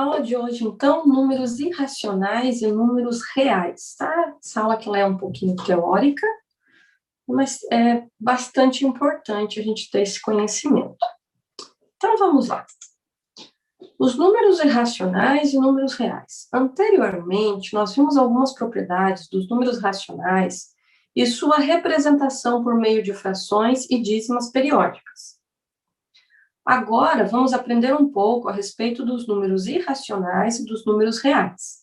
Aula de hoje, então, números irracionais e números reais, tá? Essa aula que ela é um pouquinho teórica, mas é bastante importante a gente ter esse conhecimento. Então, vamos lá. Os números irracionais e números reais. Anteriormente, nós vimos algumas propriedades dos números racionais e sua representação por meio de frações e dízimas periódicas. Agora, vamos aprender um pouco a respeito dos números irracionais e dos números reais.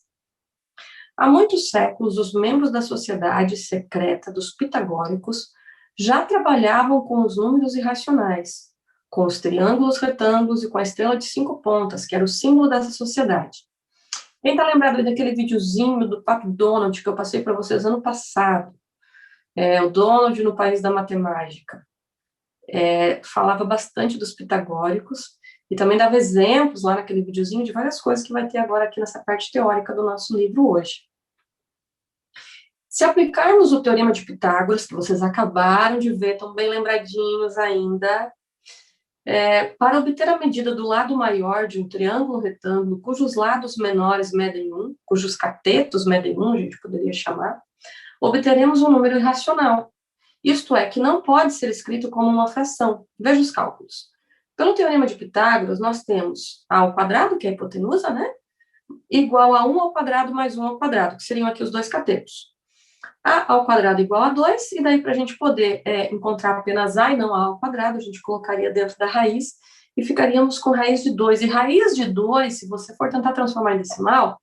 Há muitos séculos, os membros da sociedade secreta dos pitagóricos já trabalhavam com os números irracionais, com os triângulos retângulos e com a estrela de 5 pontas, que era o símbolo dessa sociedade. Quem está lembrado daquele videozinho do Pato Donald que eu passei para vocês ano passado? O Donald no País da Matemática. Falava bastante dos pitagóricos e também dava exemplos lá naquele videozinho de várias coisas que vai ter agora aqui nessa parte teórica do nosso livro hoje. Se aplicarmos o Teorema de Pitágoras, que vocês acabaram de ver, estão bem lembradinhos ainda, para obter a medida do lado maior de um triângulo retângulo, cujos lados menores medem 1, cujos catetos medem 1, a gente poderia chamar, obteremos um número irracional. Isto é, que não pode ser escrito como uma fração. Veja os cálculos. Pelo Teorema de Pitágoras, nós temos a ao quadrado, que é a hipotenusa, né? Igual a 1 ao quadrado mais 1 ao quadrado, que seriam aqui os dois catetos. A ao quadrado igual a 2, e daí para a gente poder encontrar apenas A e não A ao quadrado, a gente colocaria dentro da raiz e ficaríamos com raiz de 2. E raiz de 2, se você for tentar transformar em decimal,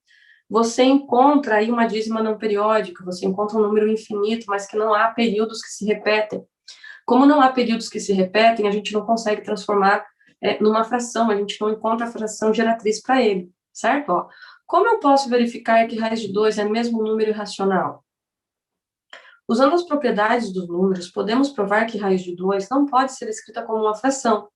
você encontra aí uma dízima não periódica, você encontra um número infinito, mas que não há períodos que se repetem. Como não há períodos que se repetem, a gente não consegue transformar numa fração, a gente não encontra a fração geratriz para ele, certo? Ó, como eu posso verificar que raiz de 2 é mesmo um número irracional? Usando as propriedades dos números, podemos provar que raiz de 2 não pode ser escrita como uma fração.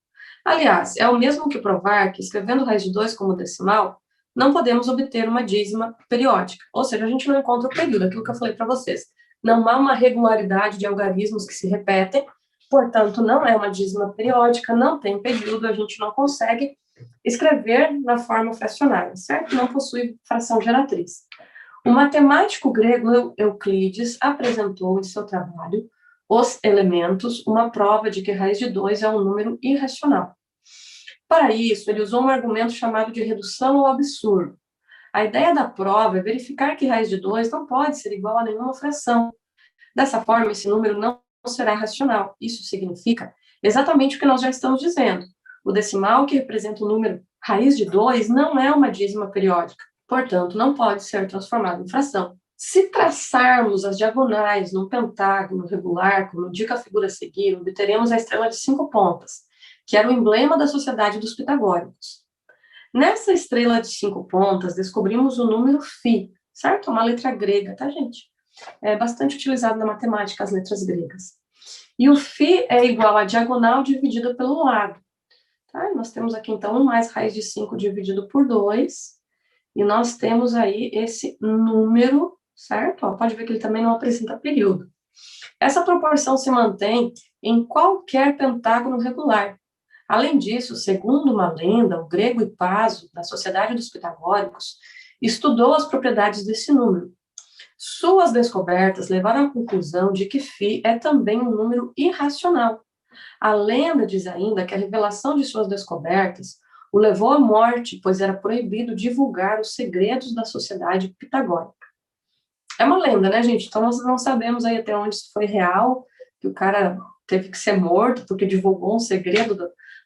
Aliás, é o mesmo que provar que, escrevendo raiz de 2 como decimal, não podemos obter uma dízima periódica. Ou seja, a gente não encontra o período, aquilo que eu falei para vocês. Não há uma regularidade de algarismos que se repetem, portanto, não é uma dízima periódica, não tem período, a gente não consegue escrever na forma fracionária, certo? Não possui fração geratriz. O matemático grego Euclides apresentou em seu trabalho Os Elementos uma prova de que raiz de 2 é um número irracional. Para isso, ele usou um argumento chamado de redução ao absurdo. A ideia da prova é verificar que raiz de 2 não pode ser igual a nenhuma fração. Dessa forma, esse número não será racional. Isso significa exatamente o que nós já estamos dizendo. O decimal que representa o número raiz de 2 não é uma dízima periódica. Portanto, não pode ser transformado em fração. Se traçarmos as diagonais num pentágono regular, como indica a figura a seguir, obteremos a estrela de 5 pontas, que era o emblema da sociedade dos pitagóricos. Nessa estrela de 5 pontas, descobrimos o número φ, certo? Uma letra grega, tá, gente? É bastante utilizado na matemática, as letras gregas. E o φ é igual a diagonal dividida pelo lado. Tá? Nós temos aqui, então, 1 mais raiz de 5 dividido por 2, e nós temos aí esse número, certo? Ó, pode ver que ele também não apresenta período. Essa proporção se mantém em qualquer pentágono regular. Além disso, segundo uma lenda, o grego Hipaso, da Sociedade dos Pitagóricos, estudou as propriedades desse número. Suas descobertas levaram à conclusão de que φ é também um número irracional. A lenda diz ainda que a revelação de suas descobertas o levou à morte, pois era proibido divulgar os segredos da sociedade pitagórica. É uma lenda, né, gente? Então nós não sabemos aí até onde isso foi real, que o cara teve que ser morto porque divulgou um segredo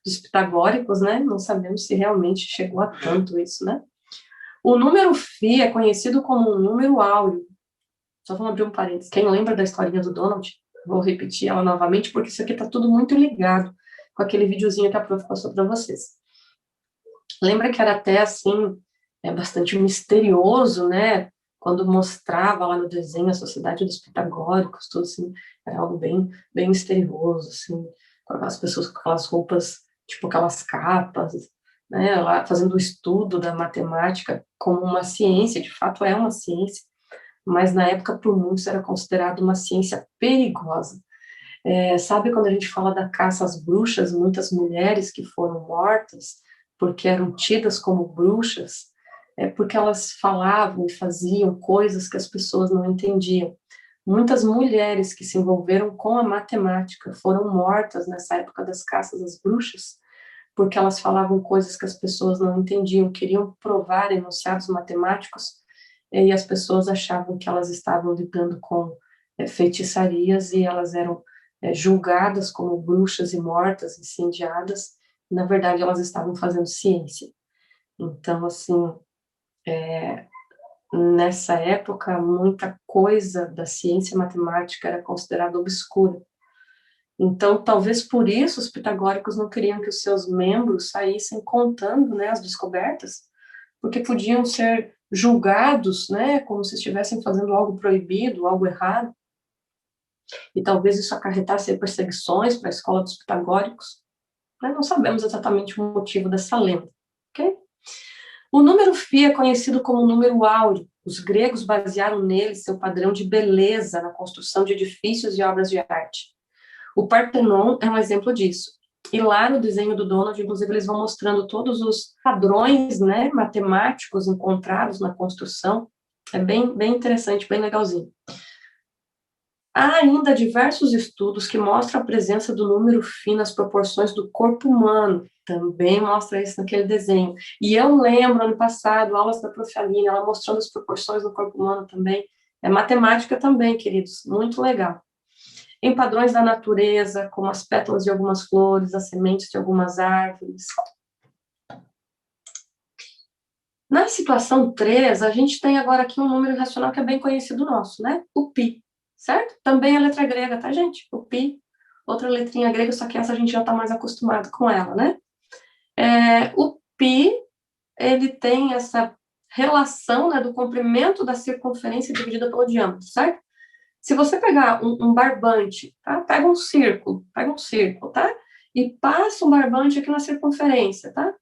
dos pitagóricos, né? Não sabemos se realmente chegou a tanto isso, né? O número φ é conhecido como um número áureo. Só vamos abrir um parênteses. Quem lembra da historinha do Donald? Vou repetir ela novamente, porque isso aqui está tudo muito ligado com aquele videozinho que a prof passou para vocês. Lembra que era até, assim, bastante misterioso, né? Quando mostrava lá no desenho a Sociedade dos Pitagóricos, tudo assim, era algo bem, bem misterioso, assim, com aquelas pessoas com aquelas roupas, tipo aquelas capas, né? Lá fazendo o estudo da matemática como uma ciência, de fato é uma ciência, mas na época, por muitos, era considerado uma ciência perigosa. Sabe quando a gente fala da caça às bruxas, muitas mulheres que foram mortas porque eram tidas como bruxas, porque elas falavam e faziam coisas que as pessoas não entendiam. Muitas mulheres que se envolveram com a matemática foram mortas nessa época das caças às bruxas, porque elas falavam coisas que as pessoas não entendiam, queriam provar enunciados matemáticos, e as pessoas achavam que elas estavam lidando com feitiçarias e elas eram julgadas como bruxas e mortas, incendiadas. Na verdade, elas estavam fazendo ciência. Então, assim, nessa época, muita coisa da ciência matemática era considerada obscura. Então, talvez por isso os pitagóricos não queriam que os seus membros saíssem contando, né, as descobertas, porque podiam ser julgados, né, como se estivessem fazendo algo proibido, algo errado, e talvez isso acarretasse perseguições para a escola dos pitagóricos. Mas não sabemos exatamente o motivo dessa lenda, ok? O número φ é conhecido como número áureo. Os gregos basearam nele seu padrão de beleza na construção de edifícios e obras de arte. O Partenon é um exemplo disso. E lá no desenho do Donald, inclusive, eles vão mostrando todos os padrões, né, matemáticos encontrados na construção. É bem interessante, bem legalzinho. Há ainda diversos estudos que mostram a presença do número φ nas proporções do corpo humano. Também mostra isso naquele desenho. E eu lembro, ano passado, aulas da Prof. Aline, ela mostrando as proporções do corpo humano também. É matemática também, queridos. Muito legal. Em padrões da natureza, como as pétalas de algumas flores, as sementes de algumas árvores. Na situação 3, a gente tem agora aqui um número irracional que é bem conhecido nosso, né? O π, certo? Também é letra grega, tá, gente? O π, outra letrinha grega, só que essa a gente já está mais acostumado com ela, né? O π, ele tem essa relação, né, do comprimento da circunferência dividida pelo diâmetro, certo? Se você pegar um barbante, tá? Pega um círculo, tá? E passa um barbante aqui na circunferência, tá?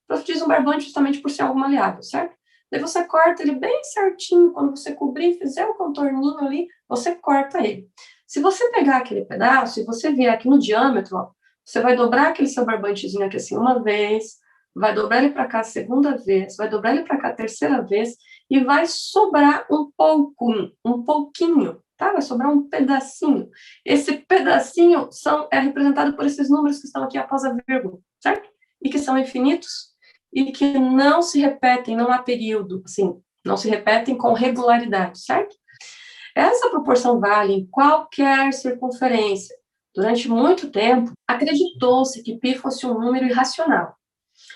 Eu fiz um barbante justamente por ser algo maleável, certo? Daí você corta ele bem certinho, quando você cobrir e fizer o contorninho ali, você corta ele. Se você pegar aquele pedaço e você vier aqui no diâmetro, ó, você vai dobrar aquele seu barbantezinho aqui assim uma vez, vai dobrar ele para cá a segunda vez, vai dobrar ele para cá a terceira vez e vai sobrar um pouquinho, tá? Vai sobrar um pedacinho. Esse pedacinho é representado por esses números que estão aqui após a vírgula, certo? E que são infinitos e que não se repetem, não há período, assim, não se repetem com regularidade, certo? Essa proporção vale em qualquer circunferência. Durante muito tempo, acreditou-se que π fosse um número irracional.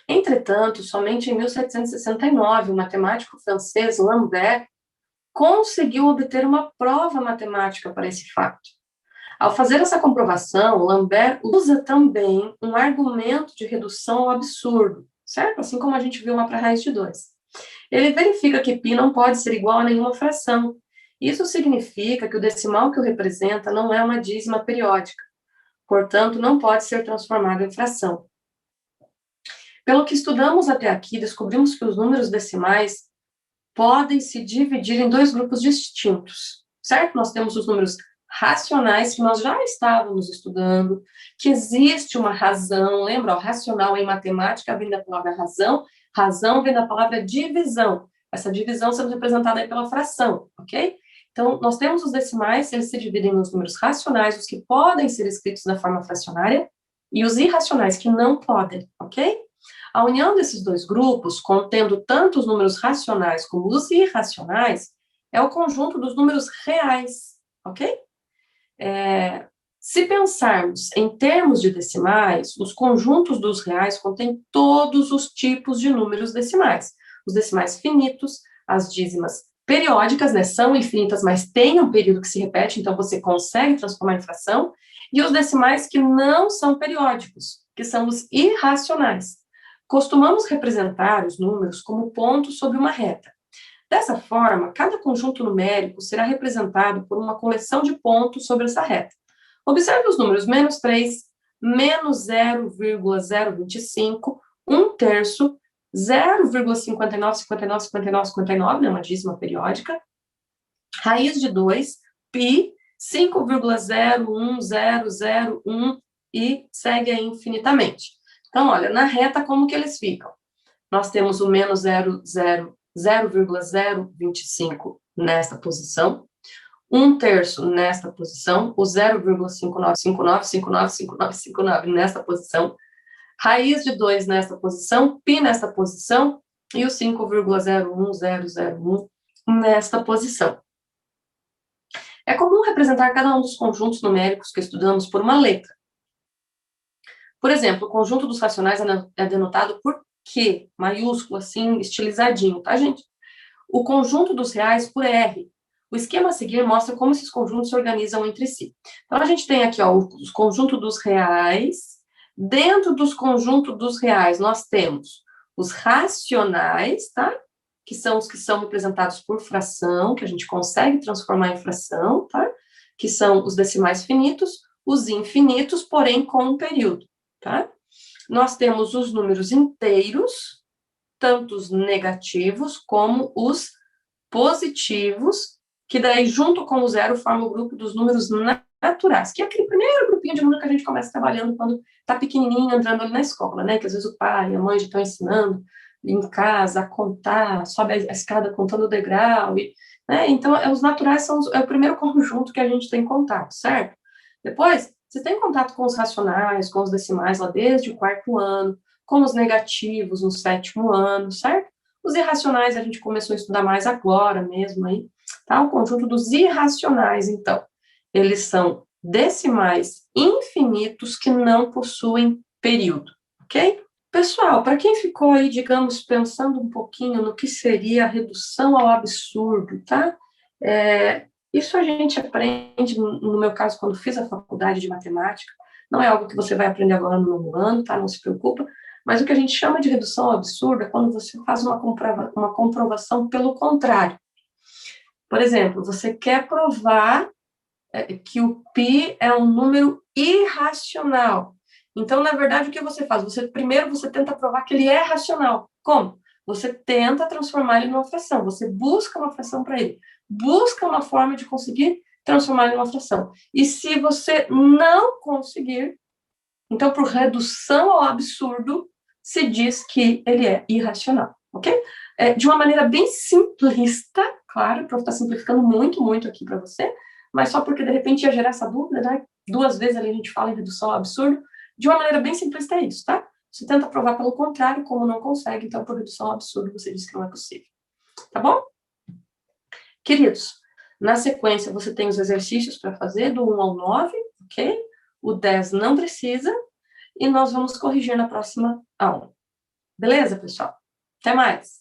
Entretanto, somente em 1769, o matemático francês Lambert conseguiu obter uma prova matemática para esse fato. Ao fazer essa comprovação, Lambert usa também um argumento de redução ao absurdo, certo? Assim como a gente viu lá para a raiz de 2. Ele verifica que π não pode ser igual a nenhuma fração. Isso significa que o decimal que o representa não é uma dízima periódica, portanto, não pode ser transformado em fração. Pelo que estudamos até aqui, descobrimos que os números decimais podem se dividir em dois grupos distintos, certo? Nós temos os números racionais, que nós já estávamos estudando, que existe uma razão, lembra? Racional em matemática vem da palavra razão, razão vem da palavra divisão, essa divisão sendo representada aí pela fração, ok? Então, nós temos os decimais, eles se dividem nos números racionais, os que podem ser escritos da forma fracionária, e os irracionais, que não podem, ok? A união desses dois grupos, contendo tanto os números racionais como os irracionais, é o conjunto dos números reais, ok? Se pensarmos em termos de decimais, os conjuntos dos reais contêm todos os tipos de números decimais. Os decimais finitos, as dízimas periódicas, né, são infinitas, mas têm um período que se repete, então você consegue transformar em fração, e os decimais que não são periódicos, que são os irracionais. Costumamos representar os números como pontos sobre uma reta. Dessa forma, cada conjunto numérico será representado por uma coleção de pontos sobre essa reta. Observe os números menos 3, menos 0,025, 1/3, 0,59, né, uma dízima periódica, raiz de 2, π, 5,01001 e segue aí infinitamente. Então, olha, na reta, como que eles ficam? Nós temos o menos 0,0 0,025 nesta posição, 1/3 nesta posição, o 0,5959595959 nesta posição, raiz de 2 nesta posição, π nesta posição e o 5,01001 nesta posição. É comum representar cada um dos conjuntos numéricos que estudamos por uma letra. Por exemplo, o conjunto dos racionais é denotado por Q, maiúsculo, assim, estilizadinho, tá, gente? O conjunto dos reais por R. O esquema a seguir mostra como esses conjuntos se organizam entre si. Então, a gente tem aqui, ó, os conjuntos dos reais. Dentro dos conjuntos dos reais, nós temos os racionais, tá? Que são os que são representados por fração, que a gente consegue transformar em fração, tá? Que são os decimais finitos, os infinitos, porém com um período, tá? Nós temos os números inteiros, tanto os negativos como os positivos, que daí, junto com o zero, formam o grupo dos números naturais, que é aquele primeiro grupinho de número que a gente começa trabalhando quando está pequenininho, entrando ali na escola, né? Que às vezes o pai e a mãe já estão ensinando em casa a contar, sobe a escada contando o degrau, né? Então, os naturais é o primeiro conjunto que a gente tem contato, certo? Depois, você tem contato com os racionais, com os decimais lá desde o 4º ano, com os negativos no 7º ano, certo? Os irracionais a gente começou a estudar mais agora mesmo aí, tá? O conjunto dos irracionais, então, eles são decimais infinitos que não possuem período, ok? Pessoal, para quem ficou aí, digamos, pensando um pouquinho no que seria a redução ao absurdo, tá? Isso a gente aprende, no meu caso, quando fiz a faculdade de matemática, não é algo que você vai aprender agora no novo ano, tá? Não se preocupa, mas o que a gente chama de redução ao absurdo é quando você faz uma comprovação pelo contrário. Por exemplo, você quer provar que o π é um número irracional. Então, na verdade, o que você faz? Primeiro você tenta provar que ele é racional. Como? Você tenta transformar ele numa fração. Você busca uma fração para ele. Busca uma forma de conseguir transformar ele numa fração. E se você não conseguir, então, por redução ao absurdo, se diz que ele é irracional, ok? De uma maneira bem simplista, claro, o prof está simplificando muito, muito aqui para você, mas só porque, de repente, ia gerar essa dúvida, né? 2 vezes ali a gente fala em redução ao absurdo, de uma maneira bem simplista é isso, tá? Você tenta provar pelo contrário, como não consegue, então, por redução ao absurdo, você diz que não é possível. Tá bom? Queridos, na sequência, você tem os exercícios para fazer, do 1 ao 9, ok? O 10 não precisa, e nós vamos corrigir na próxima aula. Beleza, pessoal? Até mais!